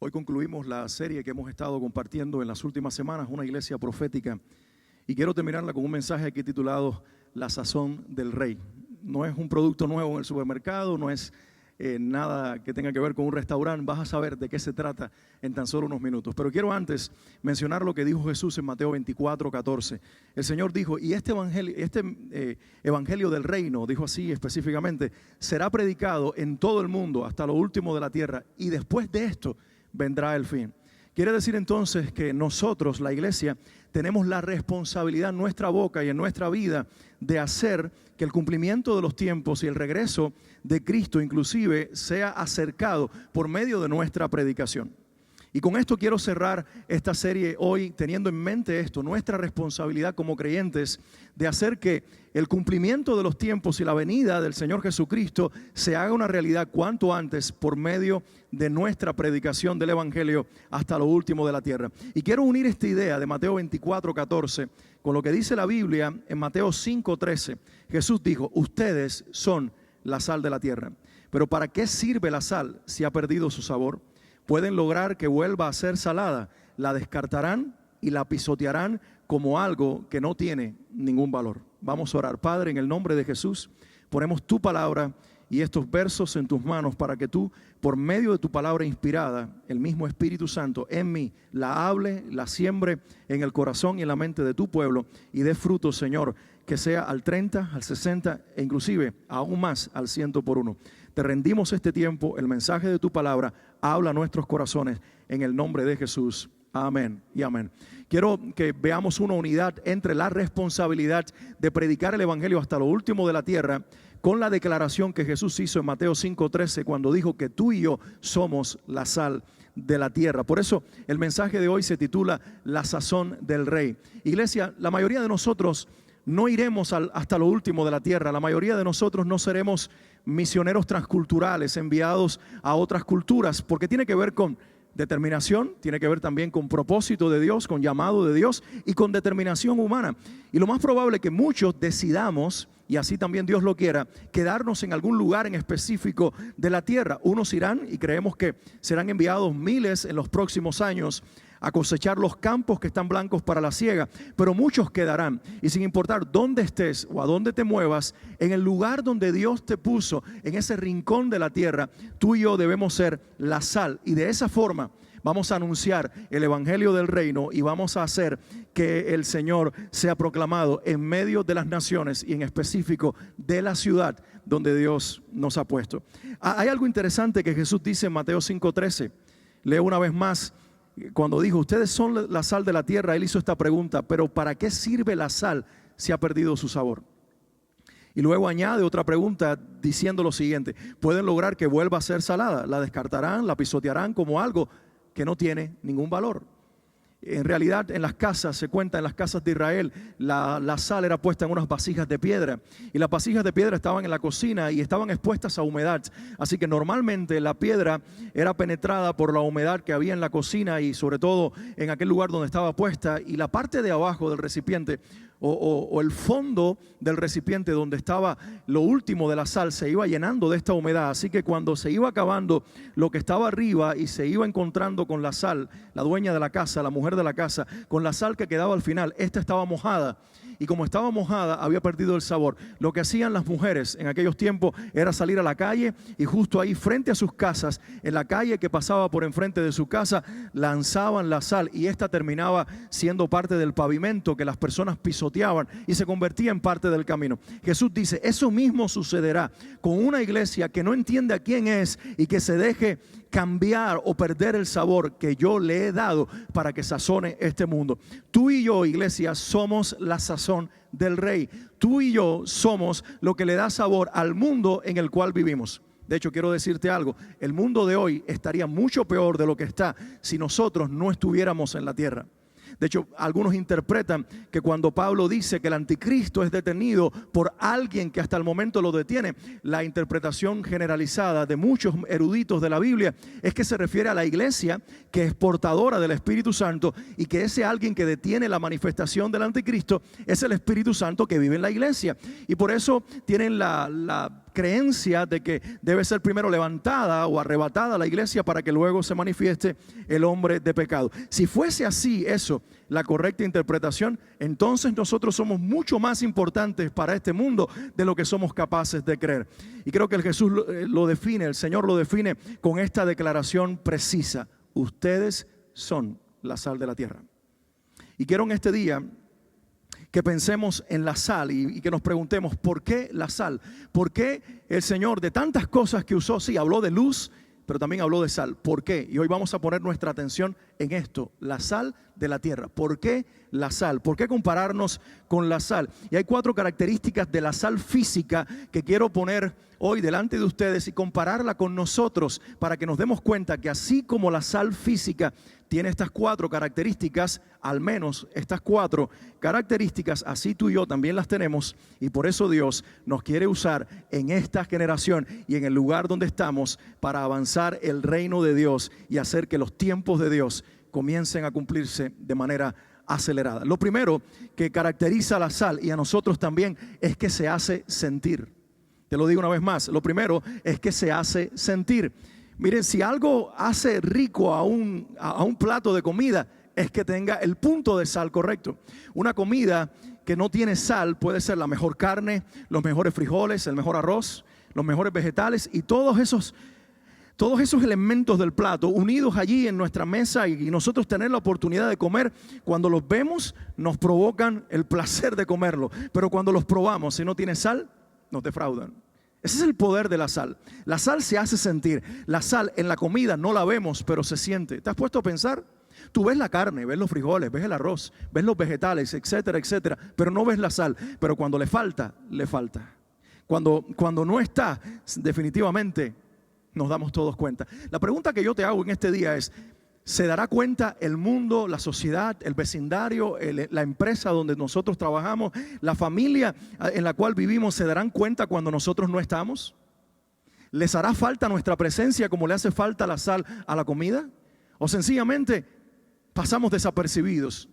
Hoy concluimos la serie que hemos estado compartiendo en las últimas semanas, una iglesia profética, y quiero terminarla con un mensaje aquí titulado La sazón del rey. No es un producto nuevo en el supermercado, no es nada que tenga que ver con un restaurante. Vas a saber de qué se trata en tan solo unos minutos. Pero quiero antes mencionar lo que dijo Jesús en Mateo 24:14. El Señor dijo, y este evangelio del reino, dijo así específicamente, será predicado en todo el mundo hasta lo último de la tierra, y después de esto vendrá el fin. Quiere decir entonces que nosotros, la iglesia, tenemos la responsabilidad en nuestra boca y en nuestra vida de hacer que el cumplimiento de los tiempos y el regreso de Cristo inclusive sea acercado por medio de nuestra predicación. Y con esto quiero cerrar esta serie hoy teniendo en mente esto, nuestra responsabilidad como creyentes de hacer que el cumplimiento de los tiempos y la venida del Señor Jesucristo se haga una realidad cuanto antes por medio de nuestra predicación del Evangelio hasta lo último de la tierra. Y quiero unir esta idea de Mateo 24:14 con lo que dice la Biblia en Mateo 5:13. Jesús dijo, ustedes son la sal de la tierra. Pero ¿para qué sirve la sal si ha perdido su sabor? Pueden lograr que vuelva a ser salada, la descartarán y la pisotearán como algo que no tiene ningún valor. Vamos a orar. Padre, en el nombre de Jesús, ponemos tu palabra y estos versos en tus manos para que tú, por medio de tu palabra inspirada, el mismo Espíritu Santo en mí, la hable, la siembre en el corazón y en la mente de tu pueblo y dé fruto, Señor, que sea al 30, al 60 e inclusive aún más al 100 por uno. Te rendimos este tiempo, el mensaje de tu palabra habla a nuestros corazones en el nombre de Jesús. Amén y amén. Quiero que veamos una unidad entre la responsabilidad de predicar el Evangelio hasta lo último de la tierra con la declaración que Jesús hizo en Mateo 5:13 cuando dijo que tú y yo somos la sal de la tierra. Por eso el mensaje de hoy se titula La sazón del rey. Iglesia, la mayoría de nosotros no iremos hasta lo último de la tierra. La mayoría de nosotros no seremos misioneros transculturales enviados a otras culturas, porque tiene que ver con determinación, tiene que ver también con propósito de Dios, con llamado de Dios y con determinación humana. Y lo más probable es que muchos decidamos, y así también Dios lo quiera, quedarnos en algún lugar en específico de la tierra. Unos irán y creemos que serán enviados miles en los próximos años a cosechar los campos que están blancos para la siega, pero muchos quedarán. Y sin importar dónde estés o a dónde te muevas, en el lugar donde Dios te puso, en ese rincón de la tierra, tú y yo debemos ser la sal. Y de esa forma vamos a anunciar el Evangelio del Reino y vamos a hacer que el Señor sea proclamado en medio de las naciones y en específico de la ciudad donde Dios nos ha puesto. Hay algo interesante que Jesús dice en Mateo 5:13. Leo una vez más. Cuando dijo, ustedes son la sal de la tierra, Él hizo esta pregunta, pero ¿para qué sirve la sal si ha perdido su sabor? Y luego añade otra pregunta diciendo lo siguiente, ¿pueden lograr que vuelva a ser salada? ¿La descartarán, la pisotearán como algo que no tiene ningún valor? En realidad en las casas, se cuenta en las casas de Israel, la sal era puesta en unas vasijas de piedra y las vasijas de piedra estaban en la cocina y estaban expuestas a humedad, así que normalmente la piedra era penetrada por la humedad que había en la cocina y sobre todo en aquel lugar donde estaba puesta, y la parte de abajo del recipiente o el fondo del recipiente donde estaba lo último de la sal se iba llenando de esta humedad, así que cuando se iba acabando lo que estaba arriba y se iba encontrando con la sal, la dueña de la casa, la mujer de la casa, con la sal que quedaba al final, esta estaba mojada. Y como estaba mojada, había perdido el sabor. Lo que hacían las mujeres en aquellos tiempos era salir a la calle y justo ahí frente a sus casas, en la calle que pasaba por enfrente de su casa, lanzaban la sal y esta terminaba siendo parte del pavimento que las personas pisoteaban y se convertía en parte del camino. Jesús dice, eso mismo sucederá con una iglesia que no entiende a quién es y que se deje cambiar o perder el sabor que yo le he dado para que sazone este mundo. Tú y yo, iglesia, somos la sazón del rey. Tú y yo somos lo que le da sabor al mundo en el cual vivimos. De hecho, quiero decirte algo, el mundo de hoy estaría mucho peor de lo que está si nosotros no estuviéramos en la tierra. De hecho, algunos interpretan que cuando Pablo dice que el anticristo es detenido por alguien que hasta el momento lo detiene, la interpretación generalizada de muchos eruditos de la Biblia es que se refiere a la iglesia que es portadora del Espíritu Santo y que ese alguien que detiene la manifestación del anticristo es el Espíritu Santo que vive en la iglesia. Y por eso tienen la creencia de que debe ser primero levantada o arrebatada la iglesia para que luego se manifieste el hombre de pecado. Si fuese así eso, la correcta interpretación, entonces nosotros somos mucho más importantes para este mundo de lo que somos capaces de creer. Y creo que el Jesús lo define, el Señor lo define con esta declaración precisa: ustedes son la sal de la tierra. Y quiero en este día que pensemos en la sal y que nos preguntemos, ¿por qué la sal? ¿Por qué el Señor, de tantas cosas que usó, sí, habló de luz, pero también habló de sal? ¿Por qué? Y hoy vamos a poner nuestra atención en esto, la sal de la tierra. ¿Por qué la sal? ¿Por qué compararnos con la sal? Y hay 4 características de la sal física que quiero poner hoy delante de ustedes y compararla con nosotros para que nos demos cuenta que así como la sal física tiene estas 4 características, al menos estas 4 características, así tú y yo también las tenemos, y por eso Dios nos quiere usar en esta generación y en el lugar donde estamos para avanzar el reino de Dios y hacer que los tiempos de Dios comiencen a cumplirse de manera acelerada. Lo primero que caracteriza a la sal y a nosotros también es que se hace sentir. Te lo digo una vez más, lo primero es que se hace sentir. Miren, si algo hace rico a un plato de comida, es que tenga el punto de sal correcto. Una comida que no tiene sal puede ser la mejor carne, los mejores frijoles, el mejor arroz, los mejores vegetales y todos esos elementos del plato unidos allí en nuestra mesa y nosotros tener la oportunidad de comer. Cuando los vemos nos provocan el placer de comerlo, pero cuando los probamos, si no tiene sal, nos defraudan. Ese es el poder de la sal. La sal se hace sentir. La sal en la comida no la vemos, pero se siente. ¿Te has puesto a pensar? Tú ves la carne, ves los frijoles, ves el arroz, ves los vegetales, etcétera, etcétera, pero no ves la sal. Pero cuando le falta, le falta. Cuando no está, definitivamente nos damos todos cuenta. La pregunta que yo te hago en este día es: ¿se dará cuenta el mundo, la sociedad, el vecindario, la empresa donde nosotros trabajamos, la familia en la cual vivimos, se darán cuenta cuando nosotros no estamos? ¿Les hará falta nuestra presencia como le hace falta la sal a la comida? ¿O sencillamente pasamos desapercibidos?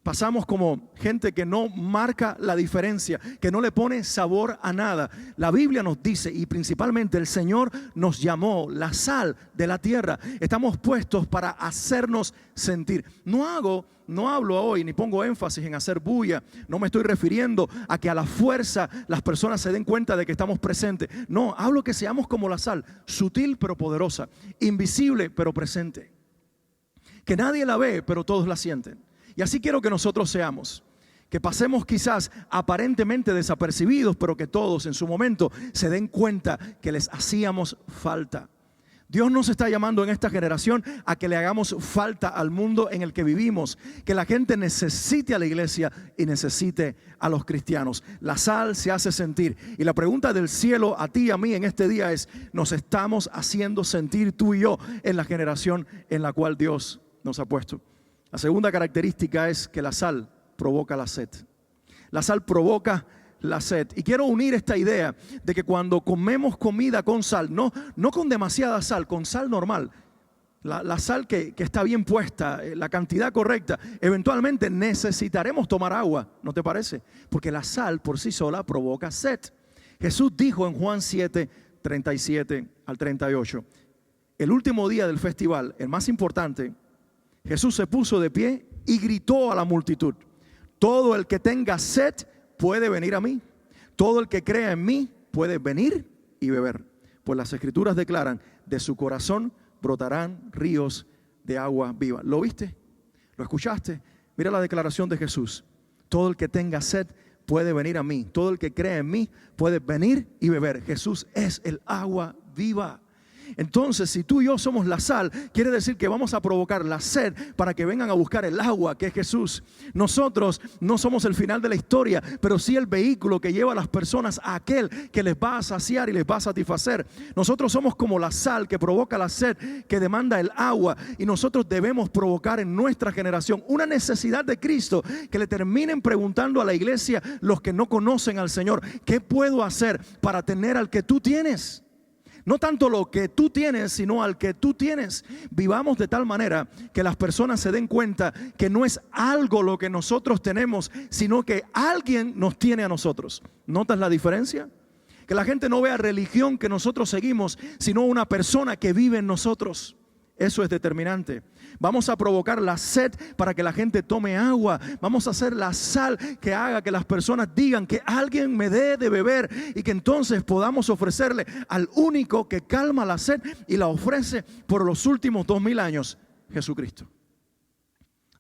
Pasamos como gente que no marca la diferencia, que no le pone sabor a nada. La Biblia nos dice, y principalmente el Señor nos llamó la sal de la tierra. Estamos puestos para hacernos sentir. No hablo hoy ni pongo énfasis en hacer bulla. No me estoy refiriendo a que a la fuerza las personas se den cuenta de que estamos presentes. No, hablo que seamos como la sal, sutil pero poderosa, invisible pero presente. Que nadie la ve, pero todos la sienten. Y así quiero que nosotros seamos, que pasemos quizás aparentemente desapercibidos, pero que todos en su momento se den cuenta que les hacíamos falta. Dios nos está llamando en esta generación a que le hagamos falta al mundo en el que vivimos, que la gente necesite a la iglesia y necesite a los cristianos. La sal se hace sentir, y la pregunta del cielo a ti y a mí en este día es: ¿nos estamos haciendo sentir tú y yo en la generación en la cual Dios nos ha puesto? La segunda característica es que la sal provoca la sed. La sal provoca la sed. Y quiero unir esta idea de que cuando comemos comida con sal, no con demasiada sal, con sal normal, la sal que está bien puesta, la cantidad correcta, eventualmente necesitaremos tomar agua, ¿no te parece? Porque la sal por sí sola provoca sed. Jesús dijo en Juan 7, 37 al 38, el último día del festival, el más importante, Jesús se puso de pie y gritó a la multitud: todo el que tenga sed puede venir a mí. Todo el que crea en mí puede venir y beber. Pues las escrituras declaran: de su corazón brotarán ríos de agua viva. ¿Lo viste? ¿Lo escuchaste? Mira la declaración de Jesús: todo el que tenga sed puede venir a mí. Todo el que cree en mí puede venir y beber. Jesús es el agua viva. Entonces, si tú y yo somos la sal, quiere decir que vamos a provocar la sed para que vengan a buscar el agua que es Jesús. Nosotros no somos el final de la historia, pero sí el vehículo que lleva a las personas a aquel que les va a saciar y les va a satisfacer. Nosotros somos como la sal que provoca la sed, que demanda el agua, y nosotros debemos provocar en nuestra generación una necesidad de Cristo, que le terminen preguntando a la iglesia, los que no conocen al Señor: ¿qué puedo hacer para tener al que tú tienes? No tanto lo que tú tienes, sino al que tú tienes. Vivamos de tal manera que las personas se den cuenta que no es algo lo que nosotros tenemos, sino que alguien nos tiene a nosotros. ¿Notas la diferencia? Que la gente no vea religión que nosotros seguimos, sino una persona que vive en nosotros. Eso es determinante. Vamos a provocar la sed para que la gente tome agua. Vamos a hacer la sal que haga que las personas digan que alguien me dé de beber, y que entonces podamos ofrecerle al único que calma la sed y la ofrece por los últimos 2000 años, Jesucristo.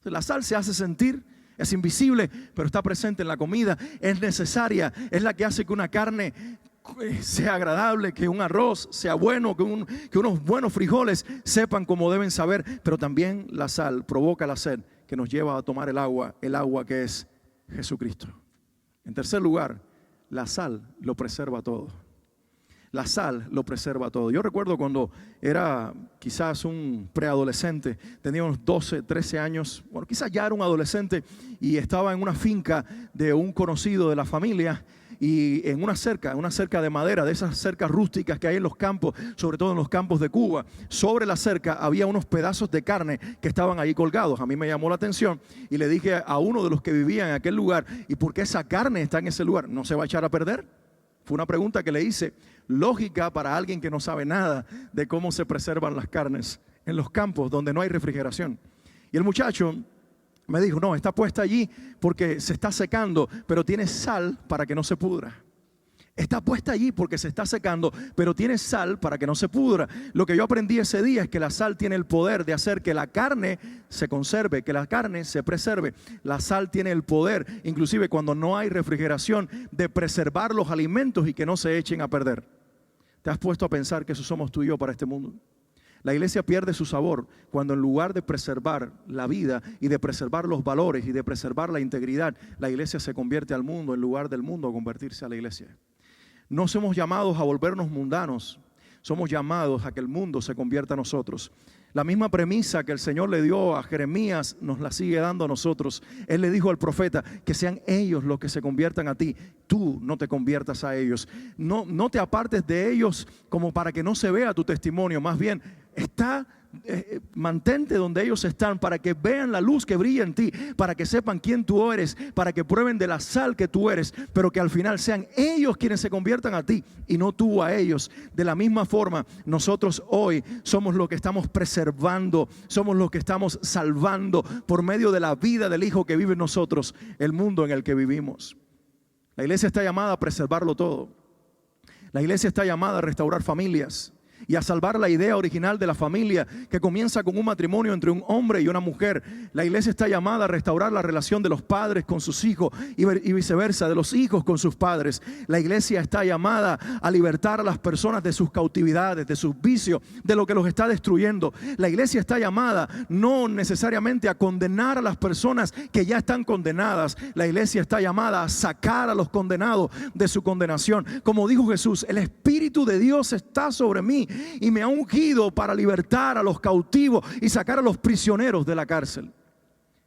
La sal se hace sentir, es invisible, pero está presente en la comida, es necesaria, es la que hace que una carne sea agradable, que un arroz sea bueno, que unos buenos frijoles sepan como deben saber. Pero también la sal provoca la sed que nos lleva a tomar el agua que es Jesucristo. En tercer lugar, la sal lo preserva todo. La sal lo preserva todo. Yo recuerdo cuando era quizás un preadolescente, tenía unos 12, 13 años, bueno, quizás ya era un adolescente, y estaba en una finca de un conocido de la familia, y en una cerca de madera, de esas cercas rústicas que hay en los campos, sobre todo en los campos de Cuba. Sobre la cerca había unos pedazos de carne que estaban ahí colgados. A mí me llamó la atención y le dije a uno de los que vivía en aquel lugar: ¿y por qué esa carne está en ese lugar? ¿No se va a echar a perder? Fue una pregunta que le hice, lógica para alguien que no sabe nada de cómo se preservan las carnes en los campos donde no hay refrigeración. Y el muchacho me dijo: no, está puesta allí porque se está secando, pero tiene sal para que no se pudra. Está puesta allí porque se está secando, pero tiene sal para que no se pudra. Lo que yo aprendí ese día es que la sal tiene el poder de hacer que la carne se conserve, que la carne se preserve. La sal tiene el poder, inclusive cuando no hay refrigeración, de preservar los alimentos y que no se echen a perder. ¿Te has puesto a pensar que eso somos tú y yo para este mundo? La iglesia pierde su sabor cuando, en lugar de preservar la vida y de preservar los valores y de preservar la integridad, la iglesia se convierte al mundo en lugar del mundo a convertirse a la iglesia. No somos llamados a volvernos mundanos, somos llamados a que el mundo se convierta a nosotros. La misma premisa que el Señor le dio a Jeremías nos la sigue dando a nosotros. Él le dijo al profeta que sean ellos los que se conviertan a ti. Tú no te conviertas a ellos. No te apartes de ellos como para que no se vea tu testimonio. Más bien, mantente donde ellos están para que vean la luz que brilla en ti, para que sepan quién tú eres, para que prueben de la sal que tú eres, pero que al final sean ellos quienes se conviertan a ti y no tú a ellos. De la misma forma, nosotros hoy somos los que estamos preservando, somos los que estamos salvando por medio de la vida del Hijo que vive en nosotros, el mundo en el que vivimos. La iglesia está llamada a preservarlo todo. La iglesia está llamada a restaurar familias y a salvar la idea original de la familia, que comienza con un matrimonio entre un hombre y una mujer. La iglesia está llamada a restaurar la relación de los padres con sus hijos y viceversa, de los hijos con sus padres. La iglesia está llamada a libertar a las personas de sus cautividades, de sus vicios, de lo que los está destruyendo. La iglesia está llamada no necesariamente a condenar a las personas que ya están condenadas. La iglesia está llamada a sacar a los condenados de su condenación. Como dijo Jesús: el Espíritu de Dios está sobre mí y me ha ungido para libertar a los cautivos y sacar a los prisioneros de la cárcel.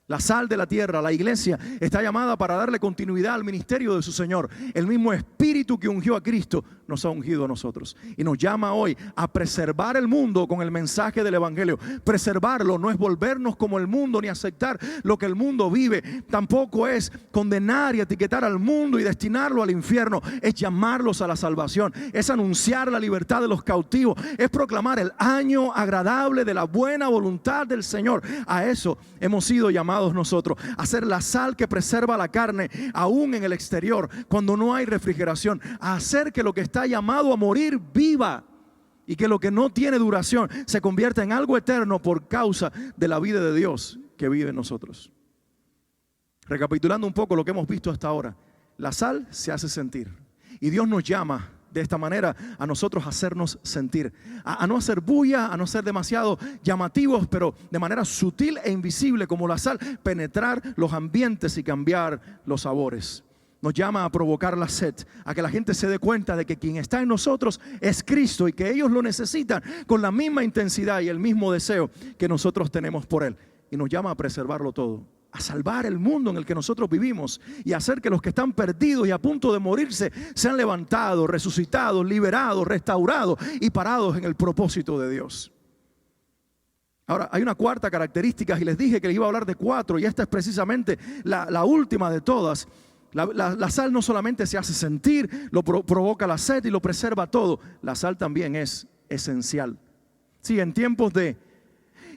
La sal de la tierra, la iglesia, está llamada para darle continuidad al ministerio de su Señor. El mismo Espíritu que ungió a Cristo nos ha ungido a nosotros y nos llama hoy a preservar el mundo con el mensaje del Evangelio. Preservarlo no es volvernos como el mundo ni aceptar lo que el mundo vive. Tampoco es condenar y etiquetar al mundo y destinarlo al infierno. Es llamarlos a la salvación. Es anunciar la libertad de los cautivos. Es proclamar el año agradable de la buena voluntad del Señor. A eso hemos sido llamados nosotros, a ser la sal que preserva la carne aún en el exterior cuando no hay refrigeración, a hacer que lo que está llamado a morir viva y que lo que no tiene duración se convierta en algo eterno por causa de la vida de Dios que vive en nosotros. Recapitulando un poco lo que hemos visto hasta ahora, la sal se hace sentir y Dios nos llama de esta manera a nosotros hacernos sentir, a no hacer bulla, a no ser demasiado llamativos, pero de manera sutil e invisible como la sal, penetrar los ambientes y cambiar los sabores. Nos llama a provocar la sed, a que la gente se dé cuenta de que quien está en nosotros es Cristo y que ellos lo necesitan con la misma intensidad y el mismo deseo que nosotros tenemos por Él. Y nos llama a preservarlo todo, a salvar el mundo en el que nosotros vivimos y hacer que los que están perdidos y a punto de morirse sean levantados, resucitados, liberados, restaurados y parados en el propósito de Dios. Ahora, hay una cuarta característica y les dije que les iba a hablar de 4 y esta es precisamente la última de todas. La sal no solamente se hace sentir, provoca la sed y lo preserva todo. La sal también es esencial. Sí, en tiempos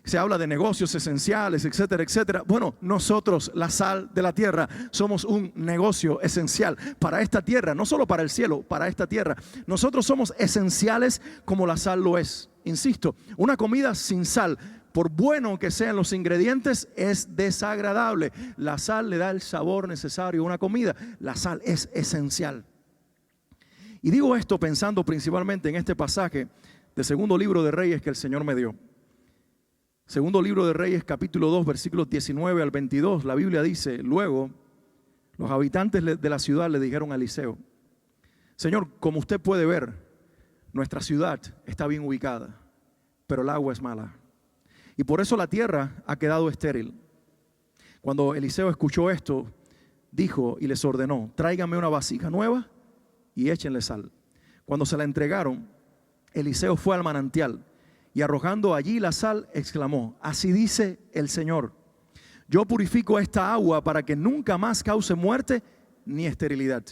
se habla de negocios esenciales, etcétera, etcétera. Bueno, nosotros, la sal de la tierra, somos un negocio esencial para esta tierra, no solo para el cielo, para esta tierra. Nosotros somos esenciales como la sal lo es. Insisto, una comida sin sal, por bueno que sean los ingredientes, es desagradable. La sal le da el sabor necesario a una comida. La sal es esencial. Y digo esto pensando principalmente en este pasaje del segundo libro de Reyes que el Señor me dio. Segundo libro de Reyes, capítulo 2, versículos 19 al 22. La Biblia dice: luego los habitantes de la ciudad le dijeron a Eliseo: Señor, como usted puede ver, nuestra ciudad está bien ubicada, pero el agua es mala. Y por eso la tierra ha quedado estéril. Cuando Eliseo escuchó esto, dijo y les ordenó: tráiganme una vasija nueva y échenle sal. Cuando se la entregaron, Eliseo fue al manantial y arrojando allí la sal, exclamó: así dice el Señor, yo purifico esta agua para que nunca más cause muerte ni esterilidad.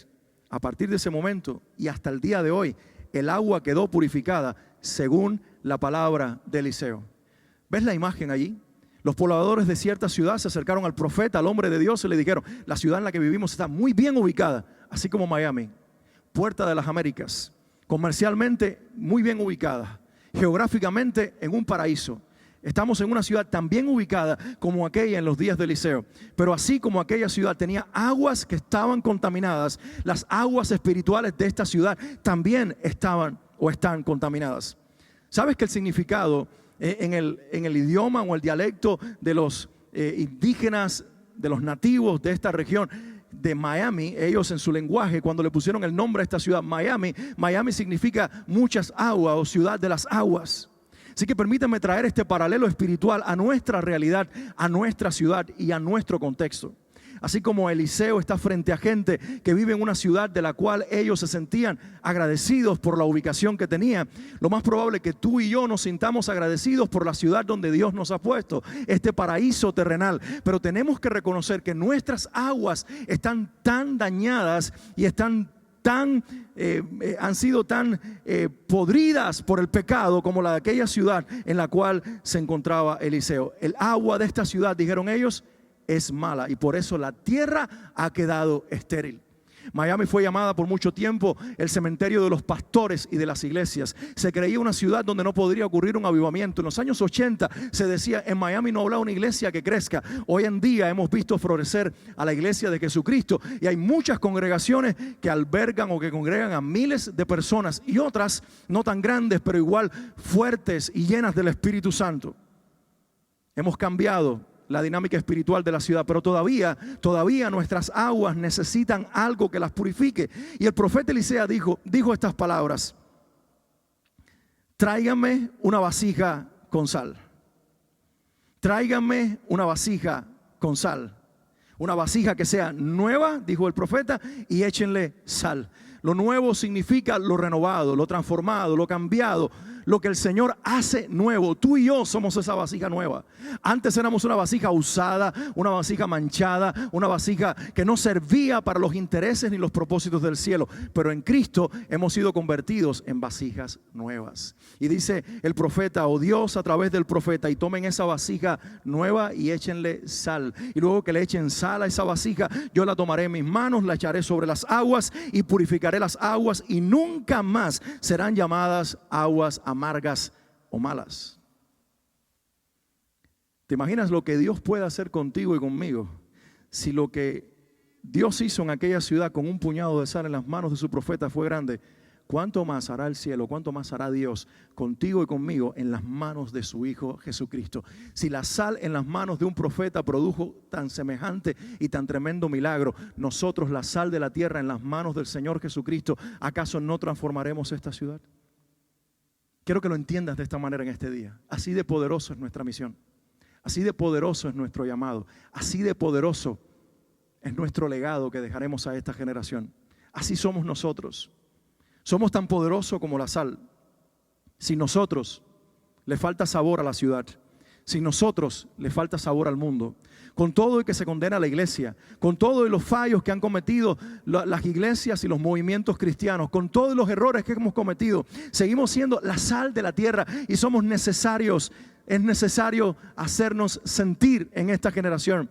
A partir de ese momento y hasta el día de hoy, el agua quedó purificada según la palabra de Eliseo. ¿Ves la imagen allí? Los pobladores de cierta ciudad se acercaron al profeta, al hombre de Dios, y le dijeron: la ciudad en la que vivimos está muy bien ubicada, así como Miami, puerta de las Américas, comercialmente muy bien ubicada, geográficamente en un paraíso. Estamos en una ciudad tan bien ubicada como aquella en los días de Eliseo. Pero así como aquella ciudad tenía aguas que estaban contaminadas, las aguas espirituales de esta ciudad también estaban o están contaminadas. ¿Sabes que el significado en el idioma o el dialecto de los indígenas, de los nativos de esta región de Miami, ellos en su lenguaje, cuando le pusieron el nombre a esta ciudad, Miami significa muchas aguas o ciudad de las aguas? Así que permítanme traer este paralelo espiritual a nuestra realidad, a nuestra ciudad y a nuestro contexto. Así como Eliseo está frente a gente que vive en una ciudad de la cual ellos se sentían agradecidos por la ubicación que tenía, lo más probable es que tú y yo nos sintamos agradecidos por la ciudad donde Dios nos ha puesto, este paraíso terrenal. Pero tenemos que reconocer que nuestras aguas están tan dañadas y han sido tan podridas por el pecado como la de aquella ciudad en la cual se encontraba Eliseo. El agua de esta ciudad, dijeron ellos, es mala y por eso la tierra ha quedado estéril. Miami fue llamada por mucho tiempo el cementerio de los pastores y de las iglesias. Se creía una ciudad donde no podría ocurrir un avivamiento. En los años 80 se decía: en Miami no habrá una iglesia que crezca. Hoy en día hemos visto florecer a la iglesia de Jesucristo y hay muchas congregaciones que albergan o que congregan a miles de personas y otras no tan grandes pero igual fuertes y llenas del Espíritu Santo. Hemos cambiado la dinámica espiritual de la ciudad, pero todavía nuestras aguas necesitan algo que las purifique. Y el profeta Eliseo dijo estas palabras: tráiganme una vasija con sal. Tráiganme una vasija con sal. Una vasija que sea nueva, dijo el profeta, y échenle sal. Lo nuevo significa lo renovado, lo transformado, lo cambiado, lo que el Señor hace nuevo. Tú y yo somos esa vasija nueva. Antes éramos una vasija usada, una vasija manchada, una vasija que no servía para los intereses ni los propósitos del cielo. Pero en Cristo hemos sido convertidos en vasijas nuevas. Y dice el profeta, o Dios a través del profeta: y tomen esa vasija nueva y échenle sal. Y luego que le echen sal a esa vasija, yo la tomaré en mis manos, la echaré sobre las aguas y purificaré las aguas, y nunca más serán llamadas aguas amargas o malas. ¿Te imaginas lo que Dios puede hacer contigo y conmigo si lo que Dios hizo en aquella ciudad con un puñado de sal en las manos de su profeta fue grande? ¿Cuánto más hará el cielo? ¿Cuánto más hará Dios contigo y conmigo en las manos de su Hijo Jesucristo? Si la sal en las manos de un profeta produjo tan semejante y tan tremendo milagro, nosotros, la sal de la tierra en las manos del Señor Jesucristo, ¿acaso no transformaremos esta ciudad? Quiero que lo entiendas de esta manera en este día. Así de poderoso es nuestra misión. Así de poderoso es nuestro llamado. Así de poderoso es nuestro legado que dejaremos a esta generación. Así somos nosotros. Somos tan poderosos como la sal. Si nosotros le falta sabor a la ciudad, Sin nosotros le falta sabor al mundo. Con todo y que se condena a la iglesia, con todo y los fallos que han cometido las iglesias y los movimientos cristianos, con todos los errores que hemos cometido, seguimos siendo la sal de la tierra y somos necesarios. Es necesario hacernos sentir en esta generación.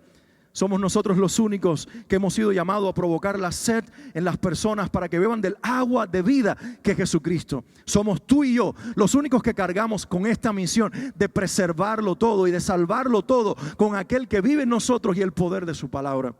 Somos nosotros los únicos que hemos sido llamados a provocar la sed en las personas para que beban del agua de vida que es Jesucristo. Somos tú y yo los únicos que cargamos con esta misión de preservarlo todo y de salvarlo todo con aquel que vive en nosotros y el poder de su palabra.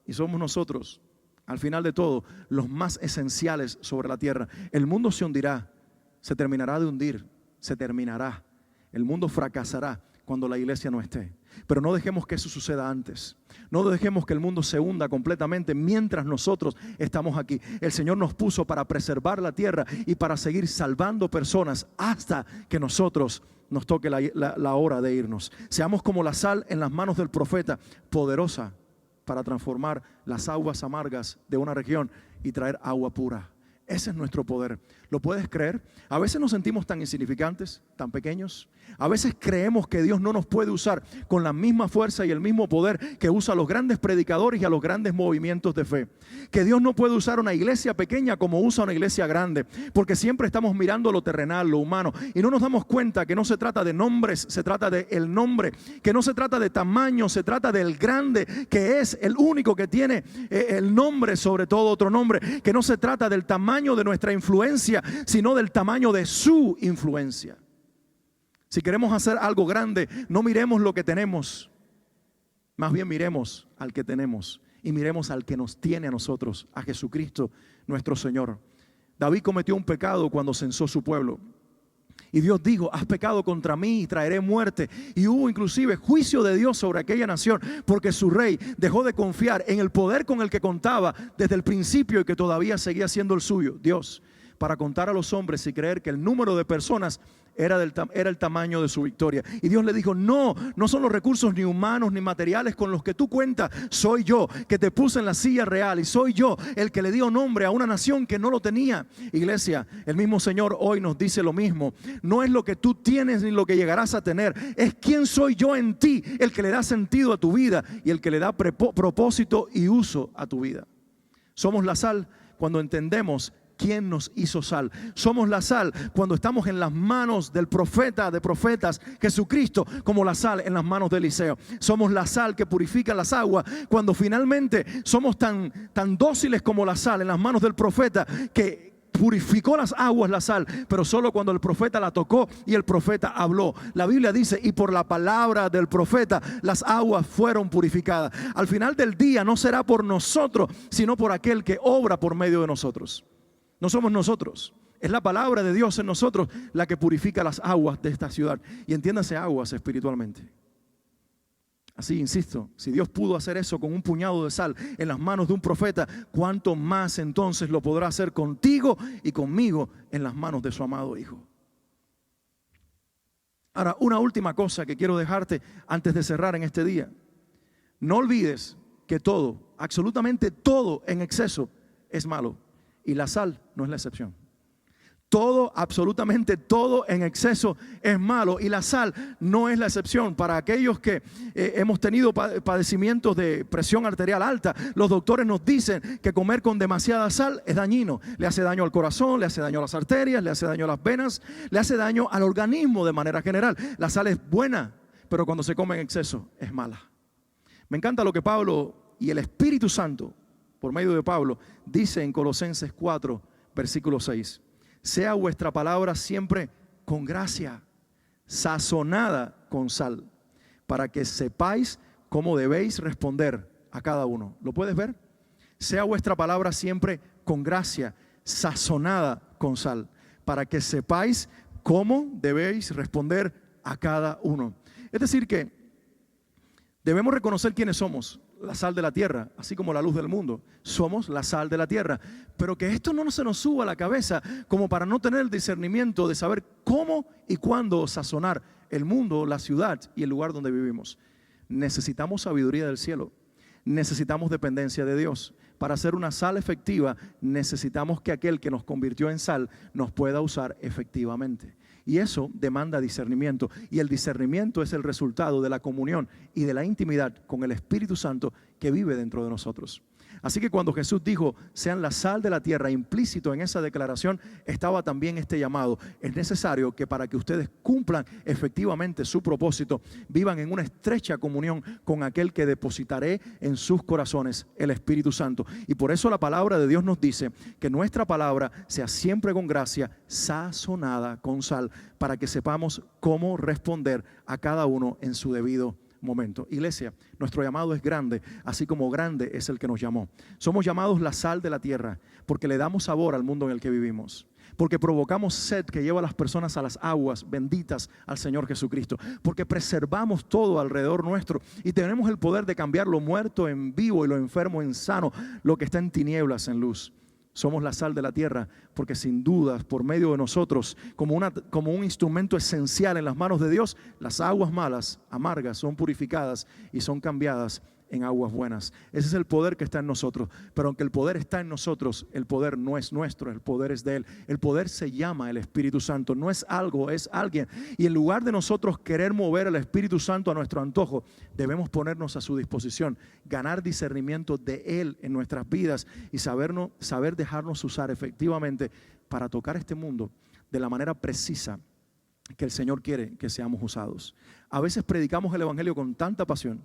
Y somos nosotros, al final de todo, los más esenciales sobre la tierra. El mundo se hundirá, se terminará de hundir, se terminará. El mundo fracasará cuando la iglesia no esté. Pero no dejemos que eso suceda antes. No dejemos que el mundo se hunda completamente mientras nosotros estamos aquí. El Señor nos puso para preservar la tierra y para seguir salvando personas hasta que nosotros nos toque la hora de irnos. Seamos como la sal en las manos del profeta, poderosa para transformar las aguas amargas de una región y traer agua pura. Ese es nuestro poder. ¿Lo puedes creer? A veces nos sentimos tan insignificantes, tan pequeños. A veces creemos que Dios no nos puede usar con la misma fuerza y el mismo poder que usa a los grandes predicadores y a los grandes movimientos de fe. Que Dios no puede usar una iglesia pequeña como usa una iglesia grande. Porque siempre estamos mirando lo terrenal, lo humano. Y no nos damos cuenta que no se trata de nombres, se trata de el nombre. Que no se trata de tamaño, se trata del grande, que es el único que tiene el nombre sobre todo otro nombre. Que no se trata del tamaño de nuestra influencia, sino del tamaño de su influencia. Si queremos hacer algo grande, no miremos lo que tenemos, más bien miremos al que tenemos y miremos al que nos tiene a nosotros, a Jesucristo nuestro Señor. David cometió un pecado cuando censó su pueblo y Dios dijo: has pecado contra mí y traeré muerte. Y hubo inclusive juicio de Dios sobre aquella nación porque su rey dejó de confiar en el poder con el que contaba desde el principio y que todavía seguía siendo el suyo, Dios, para contar a los hombres y creer que el número de personas era el tamaño de su victoria. Y Dios le dijo: no son los recursos ni humanos ni materiales con los que tú cuentas. Soy yo que te puse en la silla real y soy yo el que le dio nombre a una nación que no lo tenía. Iglesia, el mismo Señor hoy nos dice lo mismo. No es lo que tú tienes ni lo que llegarás a tener, es quién soy yo en ti, el que le da sentido a tu vida y el que le da propósito y uso a tu vida. Somos la sal cuando entendemos ¿quién nos hizo sal? Somos la sal cuando estamos en las manos del profeta de profetas, Jesucristo, como la sal en las manos de Eliseo. Somos la sal que purifica las aguas cuando finalmente somos tan dóciles como la sal en las manos del profeta que purificó las aguas, la sal, pero solo cuando el profeta la tocó y el profeta habló. La Biblia dice: y por la palabra del profeta las aguas fueron purificadas. Al final del día no será por nosotros, sino por aquel que obra por medio de nosotros. No somos nosotros, es la palabra de Dios en nosotros la que purifica las aguas de esta ciudad. Y entiéndase, aguas espiritualmente. Así, insisto, si Dios pudo hacer eso con un puñado de sal en las manos de un profeta, ¿cuánto más entonces lo podrá hacer contigo y conmigo en las manos de su amado Hijo? Ahora, una última cosa que quiero dejarte antes de cerrar en este día. No olvides que todo, absolutamente todo en exceso es malo. Y la sal no es la excepción. Todo, absolutamente todo en exceso es malo y la sal no es la excepción. Para aquellos que hemos tenido padecimientos de presión arterial alta, los doctores nos dicen que comer con demasiada sal es dañino. Le hace daño al corazón, le hace daño a las arterias, le hace daño a las venas, le hace daño al organismo de manera general. La sal es buena, pero cuando se come en exceso es mala. Me encanta lo que Pablo y el Espíritu Santo, por medio de Pablo, dice en Colosenses 4, versículo 6. Sea vuestra palabra siempre con gracia, sazonada con sal, para que sepáis cómo debéis responder a cada uno. ¿Lo puedes ver? Sea vuestra palabra siempre con gracia, sazonada con sal, para que sepáis cómo debéis responder a cada uno. Es decir que debemos reconocer quiénes somos. La sal de la tierra, así como la luz del mundo. Somos la sal de la tierra. Pero que esto no se nos suba a la cabeza como para no tener el discernimiento de saber cómo y cuándo sazonar el mundo, la ciudad y el lugar donde vivimos. Necesitamos sabiduría del cielo. Necesitamos dependencia de Dios. Para hacer una sal efectiva, necesitamos que aquel que nos convirtió en sal nos pueda usar efectivamente. Y eso demanda discernimiento. Y el discernimiento es el resultado de la comunión y de la intimidad con el Espíritu Santo que vive dentro de nosotros. Así que cuando Jesús dijo, sean la sal de la tierra, implícito en esa declaración estaba también este llamado. Es necesario que para que ustedes cumplan efectivamente su propósito, vivan en una estrecha comunión con aquel que depositaré en sus corazones, el Espíritu Santo. Y por eso la palabra de Dios nos dice que nuestra palabra sea siempre con gracia, sazonada con sal, para que sepamos cómo responder a cada uno en su debido momento. Iglesia, nuestro llamado es grande, así como grande es el que nos llamó. Somos llamados la sal de la tierra porque le damos sabor al mundo en el que vivimos, porque provocamos sed que lleva a las personas a las aguas benditas al Señor Jesucristo, porque preservamos todo alrededor nuestro y tenemos el poder de cambiar lo muerto en vivo y lo enfermo en sano, lo que está en tinieblas en luz. Somos la sal de la tierra porque sin dudas por medio de nosotros, como un instrumento esencial en las manos de Dios, las aguas malas, amargas, son purificadas y son cambiadas en aguas buenas. Ese es el poder que está en nosotros. Pero aunque el poder está en nosotros, el poder no es nuestro, el poder es de Él. El poder se llama el Espíritu Santo, no es algo, es alguien. Y en lugar de nosotros querer mover el Espíritu Santo a nuestro antojo, debemos ponernos a su disposición, ganar discernimiento de Él en nuestras vidas y saber dejarnos usar efectivamente para tocar este mundo de la manera precisa que el Señor quiere que seamos usados. A veces predicamos el Evangelio con tanta pasión,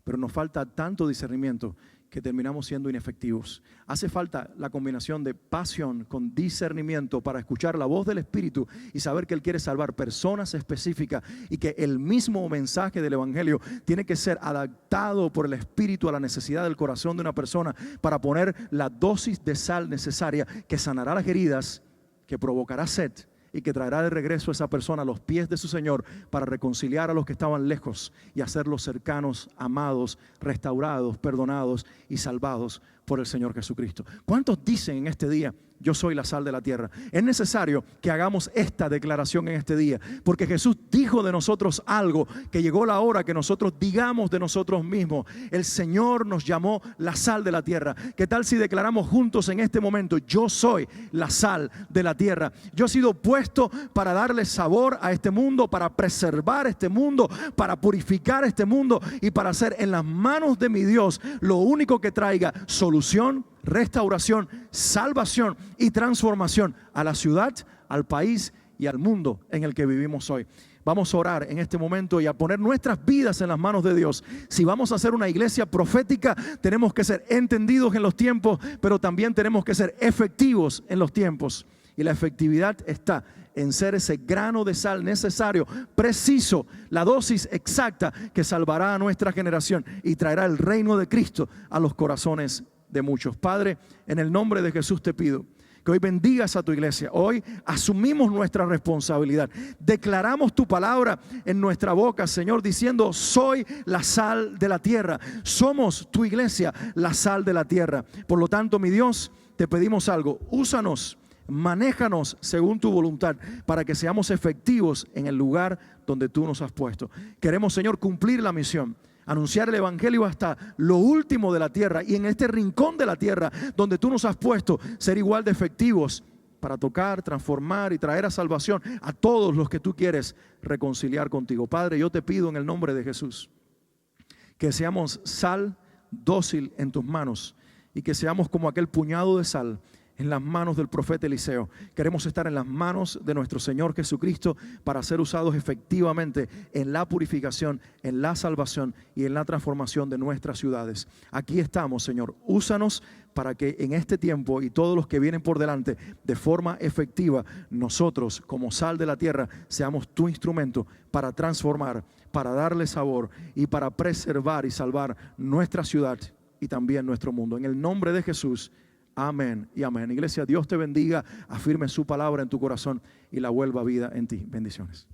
pero nos falta tanto discernimiento que terminamos siendo inefectivos. Hace falta la combinación de pasión con discernimiento para escuchar la voz del Espíritu y saber que Él quiere salvar personas específicas y que el mismo mensaje del Evangelio tiene que ser adaptado por el Espíritu a la necesidad del corazón de una persona para poner la dosis de sal necesaria que sanará las heridas, que provocará sed y que traerá de regreso a esa persona a los pies de su Señor para reconciliar a los que estaban lejos y hacerlos cercanos, amados, restaurados, perdonados y salvados por el Señor Jesucristo. ¿Cuántos dicen en este día, yo soy la sal de la tierra? Es necesario que hagamos esta declaración en este día, porque Jesús dijo de nosotros algo, que llegó la hora que nosotros digamos de nosotros mismos. El Señor nos llamó la sal de la tierra. ¿Qué tal si declaramos juntos en este momento, yo soy la sal de la tierra? Yo he sido puesto para darle sabor a este mundo, para preservar este mundo, para purificar este mundo y para hacer en las manos de mi Dios lo único que traiga solución, restauración, salvación y transformación a la ciudad, al país y al mundo en el que vivimos hoy. Vamos a orar en este momento y a poner nuestras vidas en las manos de Dios. Si vamos a ser una iglesia profética, tenemos que ser entendidos en los tiempos, pero también tenemos que ser efectivos en los tiempos. Y la efectividad está en ser ese grano de sal necesario, preciso, la dosis exacta que salvará a nuestra generación y traerá el reino de Cristo a los corazones de muchos. Padre, en el nombre de Jesús te pido que hoy bendigas a tu iglesia. Hoy asumimos nuestra responsabilidad. Declaramos tu palabra en nuestra boca, Señor, diciendo, soy la sal de la tierra. Somos tu iglesia, la sal de la tierra. Por lo tanto, mi Dios, te pedimos algo. Úsanos, manéjanos según tu voluntad para que seamos efectivos en el lugar donde tú nos has puesto. Queremos, Señor, cumplir la misión, anunciar el Evangelio hasta lo último de la tierra y en este rincón de la tierra donde tú nos has puesto, ser igual de efectivos para tocar, transformar y traer a salvación a todos los que tú quieres reconciliar contigo. Padre, yo te pido en el nombre de Jesús que seamos sal dócil en tus manos y que seamos como aquel puñado de sal en las manos del profeta Eliseo. Queremos estar en las manos de nuestro Señor Jesucristo para ser usados efectivamente en la purificación, en la salvación y en la transformación de nuestras ciudades. Aquí estamos, Señor. Úsanos para que en este tiempo y todos los que vienen por delante, de forma efectiva, nosotros como sal de la tierra seamos tu instrumento para transformar, para darle sabor y para preservar y salvar nuestra ciudad y también nuestro mundo. En el nombre de Jesús. Amén y amén. Iglesia, Dios te bendiga, afirme su palabra en tu corazón y la vuelva vida en ti. Bendiciones.